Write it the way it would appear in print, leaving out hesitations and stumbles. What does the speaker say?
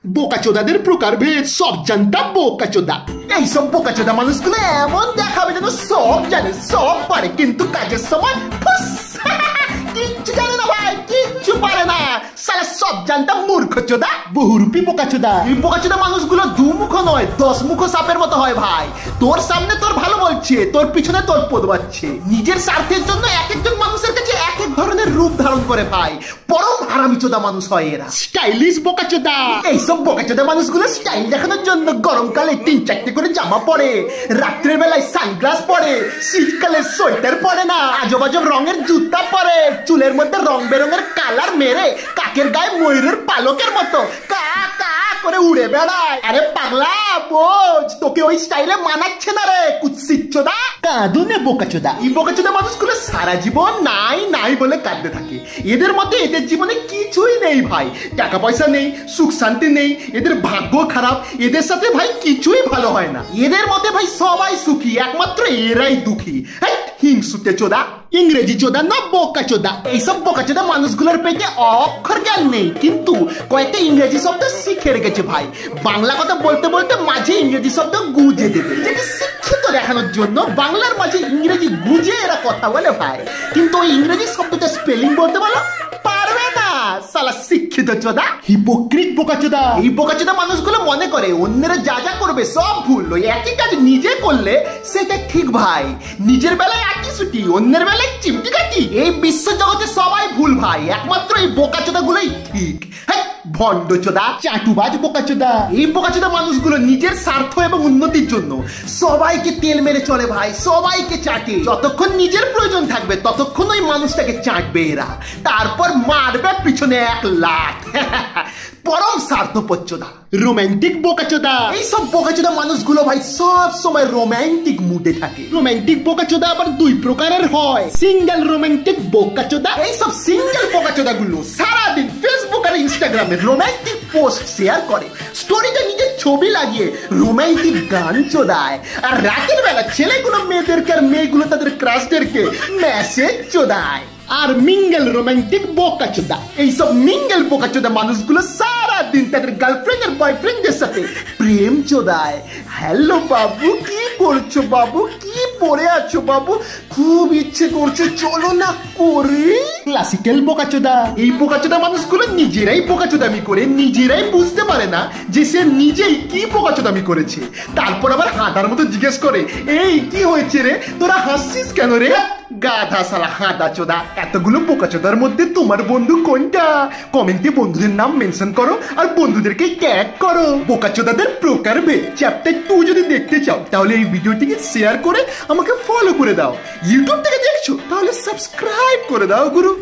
বোকাচোদাদের প্রকারভেদ সব জানতাম বোকাচোদা। এইসব বোকাচোদা মানুষগুলো এমন দেখাবে যেন সব জানে সব পারে, কিন্তু কাজের সময় কিচ্ছু জানে না ভাই, কিচ্ছু পারে না। সালা সব জানতাম মূর্খচোদা, বহুরূপী বোকাচোদা। এই বোকাচোদা মানুষগুলো দুমুখ নয় 10 মুখ সাপের মতো হয় ভাই। তোর সামনে তোর ভালো বলছে, তোর পিছনে তোর পদবাচ্ছে। নিজের স্বার্থের জন্য এক একজন মানুষের কাছে এক এক ধরনের রূপ ধারণ করে ভাই। পরম হারামিচোদা মানুষ হয় এরা, স্টাইলিশ বোকাচোদা। এইসব বোকাচোদা মানুষগুলো স্টাইল দেখানোর জন্য গরমকালে 3-4টে করে জামা পরে, রাত্রের বেলায় সানগ্লাস পরে, শীতকালে সোয়েটার পরে না, আজব আজব রঙের জুতা পরে, চুলের মধ্যে রং বেরঙের কালার মেরে কাকের গায়ে ময়ূরের পালকের মতো কা কা করে উড়ে বেড়ায়। আরে পাগলা বোঝ, তোকে ওই স্টাইলে মানাচ্ছে না রে কুৎসিতচোদা। কাঁদুনে বোকাচোদা। এই বোকাচোদা মানুষগুলো সারা জীবন নাই নাই বলে কাঁদতে থাকে। এদের মধ্যে এদের জীবনে কিছুই নেই ভাই, টাকা পয়সা নেই, সুখ শান্তি নেই, এদের ভাগ্য খারাপ, এদের সাথে ভাই কিছুই ভালো হয় না। এদের মধ্যে ভাই সবাই সুখী, একমাত্র এরাই দুঃখী। হিংসুটে চোদা, ইংরেজি চোদা না বোকাচোদা। এইসব বোকাচোদা মানুষগুলোর পেটে অক্ষর জ্ঞান নেই, কিন্তু কয়েকটা ইংরেজি শব্দ শিখে রেখেছে ভাই। বাংলা কথা বলতে বলতে মাঝে ইংরেজি শব্দ গুজে দেবে, যেটা শিক্ষিত দেখানোর জন্য বাংলার মাঝে ইংরেজি গুজে এরা কথা বলে ভাই। কিন্তু ওই ইংরেজি শব্দটা স্পেলিং বলতে বলো পারবে না, সালা শিক্ষিত চোদা। হিপোক্রিট বোকাচোদা। এই বোকাচোদা মানুষগুলো মনে করে অন্যেরা যা যা করবে সব ভুল, ওই একই কাজ নিজে করলে সেটা ঠিক ভাই। নিজের বেলায় আটি সুটি, অন্যের বেলায় চিমটি কাটি। এই বিশ্ব জগতে সবাই ভুল ভাই, একমাত্র এই বোকাচোদা গুলোই ঠিক। ভণ্ডচোদা, চাটুবাজ বোকাচোদা। এই বোকাচোদা মানুষগুলো নিজের স্বার্থ এবং উন্নতির জন্য সবাইকে তেল মেরে চলে ভাই, সবাইকে চাটে। যতক্ষণ নিজের প্রয়োজন থাকবে ততক্ষণ ওই মানুষটাকে চাটবে এরা, তারপর মারবে পিছনে 1 লাখ। পরম স্বার্থপরচোদা, রোমান্টিক বোকাচোদা। এইসব বোকাচোদা মানুষগুলো ভাই সব সময় রোমান্টিক মুডে থাকে। রোমান্টিক বোকাচোদা আবার 2 প্রকারের হয়, সিঙ্গেল রোমান্টিক বোকাচোদা। এইসব সিঙ্গেল বোকাচোদা গুলো সারাদিন ফেসবুক আর ইনস্টাগ্রামে রোমান্টিক পোস্ট শেয়ার করে, স্টোরিতে নিজের ছবি লাগিয়ে রোমান্টিক গান চোদায়, আর রাতের বেলা ছেলেগুলো মেয়েদেরকে আর মেয়েগুলো তাদের ক্রাশদেরকে মেসেজ চোদায়। আর মিঙ্গেল রোমান্টিক বোকাচোদা। এইসব মিঙ্গেল বোকাচোদা মানুষগুলো সারাদিন তাদের গার্লফ্রেন্ড আর বয়ফ্রেন্ডদের সাথে প্রেম চোদায়। হ্যালো বাবু, কি করছো বাবু, কি পড়ে আছো বাবু, খুব ইচ্ছে করছে চলো না করে। ক্লাসিক্যাল বোকাচোদা। এই বোকাচোদা মানুষগুলো নিজেরাই বোকাচোদামি করে নিজেরাই বুঝতে পারে না যে সে নিজেই কি বোকাচোদামি করেছে। তারপর আবার হাঁটার মতো জিজ্ঞেস করে, এই কি হয়েছে রে, তোরা হাসছিস কেন রে? গাধা সালা হাঁদা চোদা। এতগুলো বোকাচোদার মধ্যে তোমার বন্ধু কোনটা? কমেন্টে বন্ধুদের নাম মেনশন করো আর বন্ধুদেরকে ট্যাগ করো। বোকাচোদাদের প্রকারভেদ চ্যাপ্টার 2 যদি দেখতে চাও তাহলে এই ভিডিওটিকে শেয়ার করে আমাকে ফলো করে দাও। ইউটিউব থেকে দেখছো তাহলে সাবস্ক্রাইব করে দাও গুরু।